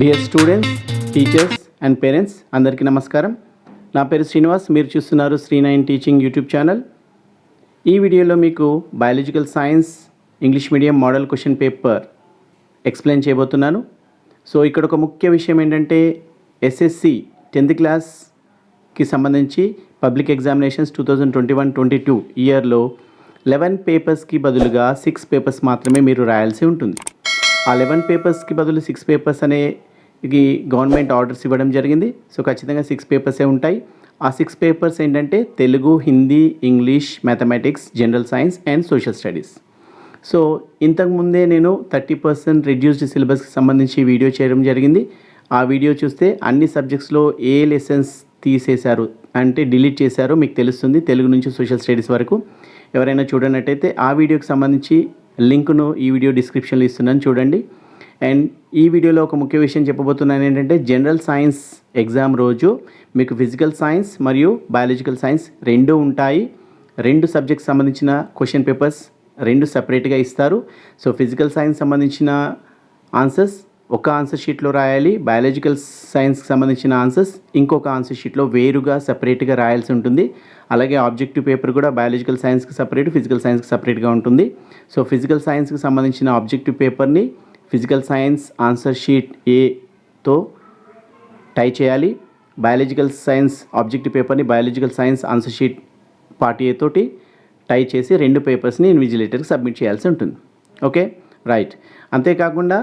Dear students, teachers and parents అందరికీ నమస్కారం. నా పేరు శ్రీనివాస్. మీరు చూస్తున్నారు శ్రీ9 టీచింగ్ యూట్యూబ్ ఛానల్. ఈ వీడియోలో మీకు biological science English medium model question paper explain చేయబోతున్నాను. సో ఇక్కడ ఒక ముఖ్య విషయం ఏంటంటే ఎస్ఎస్సి 10th క్లాస్కి సంబంధించి పబ్లిక్ ఎగ్జామినేషన్స్ 2021-22 ఇయర్లో 11 పేపర్స్కి బదులుగా 6 పేపర్స్ మాత్రమే మీరు రాయాల్సి ఉంటుంది. ఆ 11 పేపర్స్కి బదులు 6 పేపర్స్ అనేది గవర్నమెంట్ ఆర్డర్స్ ఇవ్వడం జరిగింది. సో ఖచ్చితంగా 6 పేపర్సే ఉంటాయి. ఆ 6 పేపర్స్ ఏంటంటే Telugu, Hindi, English, mathematics, general science and social studies. So ఇంతకుముందే నేను 30% రిడ్యూస్డ్ సిలబస్కి సంబంధించి వీడియో చేయడం జరిగింది. ఆ వీడియో చూస్తే అన్ని సబ్జెక్ట్స్లో ఏ లెసన్స్ తీసేశారు అంటే డిలీట్ చేశారో మీకు తెలుస్తుంది, తెలుగు నుంచి సోషల్ స్టడీస్ వరకు. ఎవరైనా చూడనట్టయితే ఆ వీడియోకి సంబంధించి లింక్ను ఈ వీడియో డిస్క్రిప్షన్లో ఇస్తున్నాను, చూడండి. అండ్ ఈ వీడియోలో ఒక ముఖ్య విషయం చెప్పబోతున్నాను ఏంటంటే జనరల్ సైన్స్ ఎగ్జామ్ రోజు మీకు ఫిజికల్ సైన్స్ మరియు బయాలజికల్ సైన్స్ రెండూ ఉంటాయి. 2 సబ్జెక్ట్స్ సంబంధించిన క్వశ్చన్ పేపర్స్ 2 సపరేట్గా ఇస్తారు. సో ఫిజికల్ సైన్స్ సంబంధించిన ఆన్సర్స్ ఒక ఆన్సర్ షీట్లో రాయాలి, బయాలజికల్ సైన్స్కి సంబంధించిన ఆన్సర్స్ ఇంకొక ఆన్సర్ షీట్లో వేరుగా సపరేట్గా రాయాల్సి ఉంటుంది. అలాగే ఆబ్జెక్టివ్ పేపర్ కూడా బయాలజికల్ సైన్స్కి సపరేట్, ఫిజికల్ సైన్స్కి సపరేట్గా ఉంటుంది. సో ఫిజికల్ సైన్స్కి సంబంధించిన ఆబ్జెక్టివ్ పేపర్ని ఫిజికల్ సైన్స్ ఆన్సర్ షీట్ ఏతో టై చేయాలి. బయాలజికల్ సైన్స్ ఆబ్జెక్టివ్ పేపర్ని biological science answer sheet part A తోటి టై చేసి 2 పేపర్స్ని ఇన్విజిలేటర్కి సబ్మిట్ చేయాల్సి ఉంటుంది. Okay, right. అంతేకాకుండా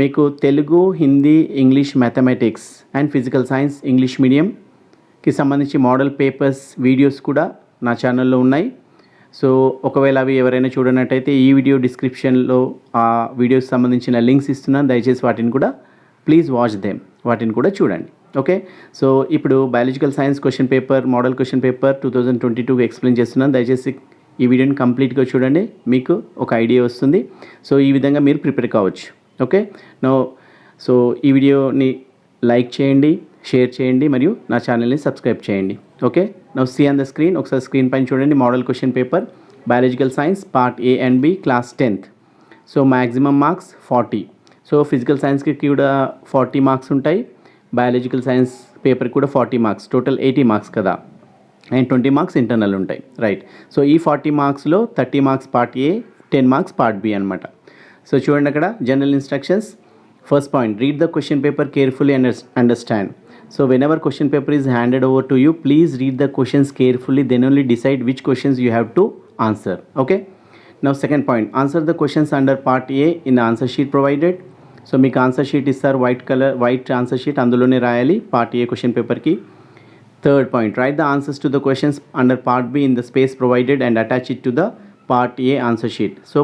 మీకు Telugu, Hindi, English, mathematics and physical science English మీడియంకి సంబంధించి మోడల్ పేపర్స్ వీడియోస్ కూడా నా ఛానల్లో ఉన్నాయి. సో ఒకవేళ అవి ఎవరైనా చూడనట్టయితే ఈ వీడియో డిస్క్రిప్షన్లో ఆ వీడియోకి సంబంధించిన లింక్స్ ఇస్తున్నాను, దయచేసి వాటిని కూడా ప్లీజ్ వాచ్ దెమ్, వాటిని కూడా చూడండి. ఓకే, సో ఇప్పుడు biological science question paper model question paper 2022 explain చేస్తున్నాను. దయచేసి ఈ వీడియోని కంప్లీట్గా చూడండి, మీకు ఒక ఐడియా వస్తుంది. సో ఈ విధంగా మీరు ప్రిపేర్ కావచ్చు. ఓకే, సో ఈ వీడియోని లైక్ చేయండి, షేర్ చేయండి మరియు నా ఛానల్ని సబ్స్క్రైబ్ చేయండి. Okay, see on the screen, ఒకసారి స్క్రీన్ పైన చూడండి. Model question paper biological science part A and B class 10th. So maximum marks 40. So physical సైన్స్కి కూడా 40 మార్క్స్ ఉంటాయి, బయాలజికల్ సైన్స్ పేపర్కి కూడా 40 మార్క్స్, టోటల్ 80 మార్క్స్ కదా. అండ్ 20 మార్క్స్ ఇంటర్నల్ ఉంటాయి, రైట్. సో ఈ 40 మార్క్స్లో 30 marks part A, 10 marks part B అనమాట. సో చూడండి అక్కడ general instructions. First point, read the question paper carefully and understand. So whenever question paper is handed over to you, please read the questions carefully, then only decide which questions you have to answer. Okay, now second point, answer the questions under part A in answer sheet provided. So మీకు answer sheet ఇస్తారు, white answer sheet, అందులోనే రాయాలి part A question పేపర్కి. Third point, right the answers to the questions under part B in the space provided and attach it to the part A answer sheet. So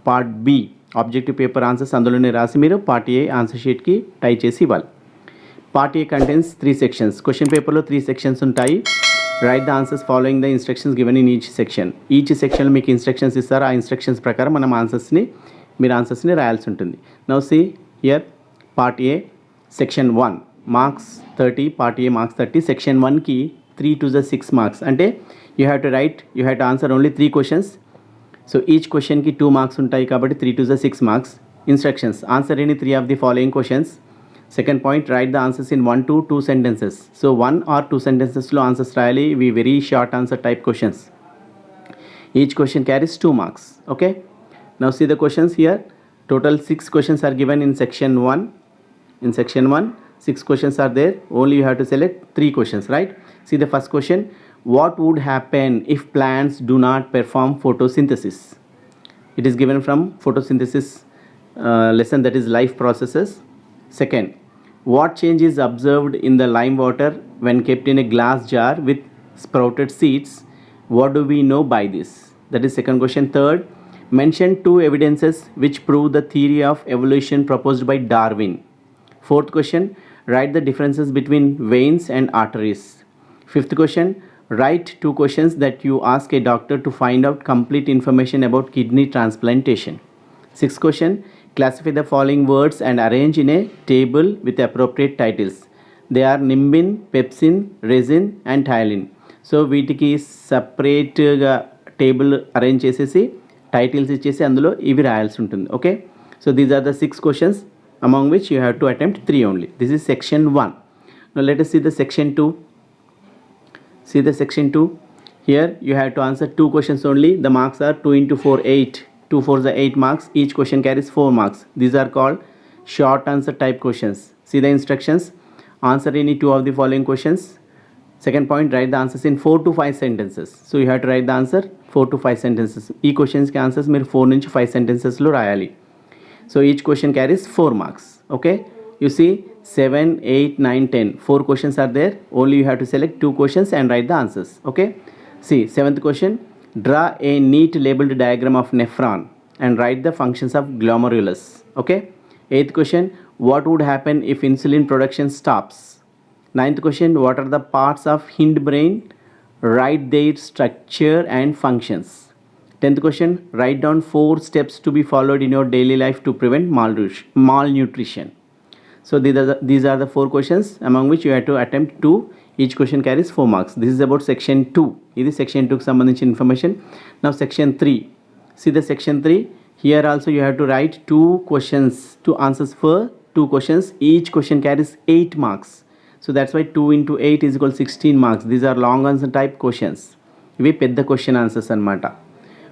part B objective paper answers అందులోనే రాసి మీరు part A answer షీట్కి టై చేసి ఇవ్వాలి. Part A contains 3 sections. Question పేపర్లో 3 sections ఉంటాయి. Right the answers following the instructions given in each section. Each సెక్షన్లో మీకు ఇన్స్ట్రక్షన్స్ ఇస్తారు, ఆ ఇన్స్ట్రక్షన్స్ ప్రకారం మనం మీరు ఆన్సర్స్ని రాయాల్సి ఉంటుంది. Now see here part A section 1 marks 30, part A marks 30. Section 1కి 3 to the 6 మార్క్స్, అంటే you have to answer only 3 questions. So each క్వశ్చన్కి 2 మార్క్స్ ఉంటాయి కాబట్టి 3 to the 6 marks. Instructions, answer any 3 of the following questions. Second point, right the answers in 1 to 2 sentences. So 1 or 2 sentencesలో answers రాయాలి. ఇవి very short answer type questions. Each question carries 2 marks. Okay, now see the questions here. Total 6 questions are given in section 1. In section 1, 6 questions are there. Only you have to select 3 questions, right? See the first question. What would happen if plants do not perform photosynthesis? It is given from photosynthesis lesson, that is life processes. Second, what change is observed in the lime water when kept in a glass jar with sprouted seeds? What do we know by this? That is second question. Third, mention 2 evidences which prove the theory of evolution proposed by Darwin. Fourth question, write the differences between veins and arteries. Fifth question, write 2 questions that you ask a doctor to find out complete information about kidney transplantation. Sixth question, classify the following words and arrange in a table with appropriate titles. They are nimbin, pepsin, resin and thioline. So వీటికి సపరేట్గా table arrange చేసేసి titles ఇచ్చేసి అందులో ఇవి రాయాల్సి ఉంటుంది. Okay, so these are the 6 questions. among which you have to attempt 3 only. This is section 1. Now let us see the section 2. See the section 2. Here you have to answer 2 questions only. The marks are 2 into 4, 8. 2 4s are 8 marks. Each question carries 4 marks. These are called short answer type questions. See the instructions. Answer any 2 of the following questions. Second point, write the answers in 4 to 5 sentences. So you have to write the answer 4 to 5 sentences. ఈ క్వశ్చన్స్కి answers మీరు 4 నుంచి 5 సెంటెన్సెస్లో రాయాలి. So each question carries 4 marks. Okay, you see 7, 8, 9, 10. 4 questions are there. Only you have to select 2 questions and write the answers. Okay, see 7th question. Draw a neat labeled diagram of nephron and write the functions of glomerulus. Okay, 8th question. What would happen if insulin production stops? 9th question. What are the parts of hindbrain? Write their structure and functions. 10th question. Write down 4 steps to be followed in your daily life to prevent malnutrition. So these are the 4 questions among which you have to attempt 2. Each question carries 4 marks. This is about section 2. This is section 2 కి సంబంధించిన information. Now section 3. See the section 3. Here also you have to write 2 questions, 2 answers for 2 questions. Each question carries 8 marks. So that's why 2 into 8 is equal to 16 marks. These are long answer type questions. ఇవి పెద్ద question answers అనమాట.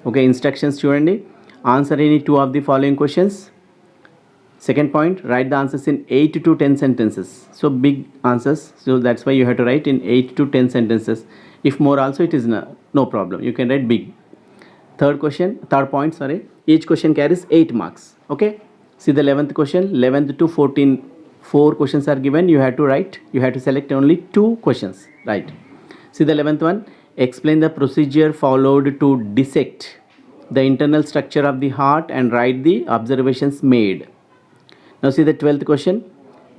Okay, instructions చూడండి. Answer any 2 of the following questions. Second point, write the answers in 8 to 10 sentences. So big answers. So that's why you have to write in 8 to 10 sentences. If more also it is no problem. You can write big. Third point, each question carries 8 marks. Okay. See the 11th question. 11th to 14, 4 questions are given. You have to select only 2 questions. Right. See the 11th one. Explain the procedure followed to dissect the internal structure of the heart and write the observations made. Now see the 12th question.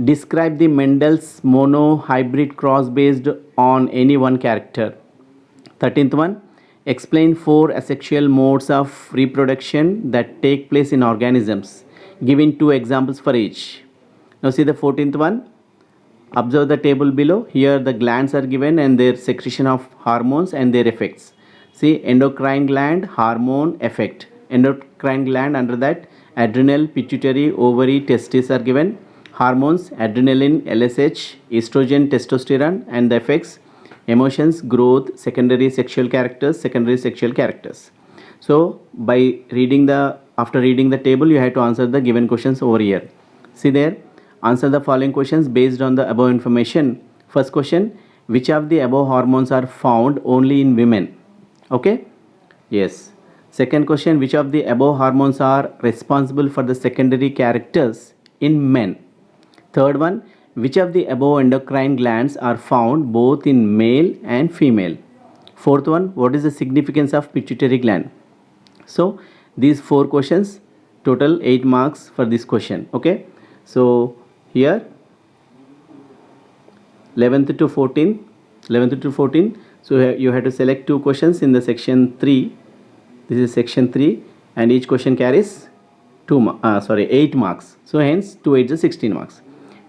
Describe the Mendel's mono-hybrid cross based on any one character. 13th one. Explain 4 asexual modes of reproduction that take place in organisms. Giving 2 examples for each. Now see the 14th one. Observe the table below. Here the glands are given and their secretion of hormones and their effects. See endocrine gland, hormone, effect. Endocrine gland, under that adrenal, pituitary, ovary, testes are given. Hormones, adrenaline, LSH, estrogen, testosterone, and the effects, emotions, growth, secondary sexual characters. So by after reading the table, you have to answer the given questions over here. See there, answer the following questions based on the above information. First question, which of the above hormones are found only in women? Okay, yes. Second question, which of the above hormones are responsible for the secondary characters in men? Third one, which of the above endocrine glands are found both in male and female? Fourth one, what is the significance of pituitary gland? So these 4 questions, total 8 marks for this question. Okay, so here 11th to 14. So you have to select 2 questions in the section 3. This is section 3 and each question carries 8 marks. So hence 2 8 is 16 marks.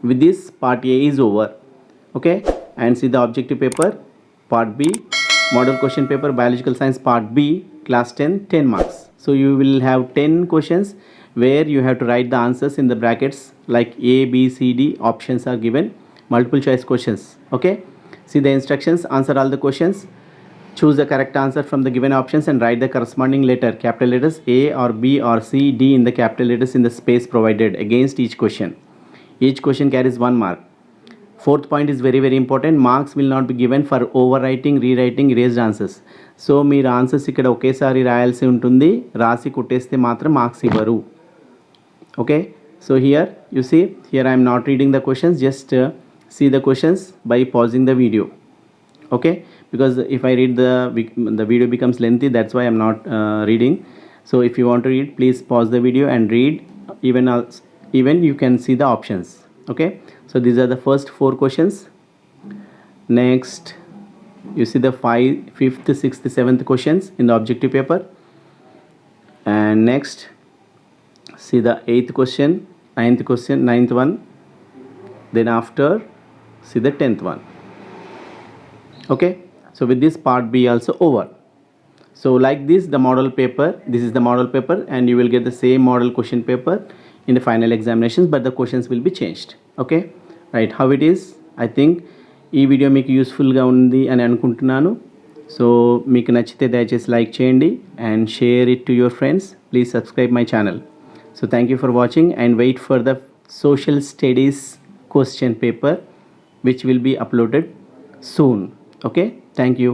With this, part A is over. Okay, and see the objective paper, part B, model question paper, biological science, part B, class 10 marks. So you will have 10 questions where you have to write the answers in the brackets like A, B, C, D. Options are given, multiple choice questions. Okay, see the instructions. Answer all the questions. Choose the correct answer from the given options and write the corresponding letter, capital letters A or B or C, D in the capital letters in the space provided against each question. Each question carries 1 mark. Fourth point is very very important. Marks will not be given for overwriting, rewriting, erased answers. So మీరు answers ఇక్కడ ఒకేసారి రాయాల్సి ఉంటుంది. రాసి కొట్టేస్తే మాత్రం marks ఇవ్వరు. Okay, so here you see, here I am not reading the questions. Just see the questions by pausing the video. Okay, because if I read the video becomes lengthy, that's why I'm not reading. So if you want to read, please pause the video and read. Even you can see the options. Okay, so these are the first 4 questions. Next you see the 5th, 6th, 7th questions in the objective paper, and next see the 8th question, 9th one, then after see the 10th one. Okay, so with this, part B also over. So like this, the model paper, this is the model paper, and you will get the same model question paper in the final examinations, but the questions will be changed. Okay, right, how it is, I think ఈ video మీకు యూస్ఫుల్గా ఉంది అని అనుకుంటున్నాను. So మీకు నచ్చితే దయచేసి like చేయండి and share it to your friends. Please subscribe my channel. So thank you for watching and wait for the social studies question paper which will be uploaded soon. Okay, thank you.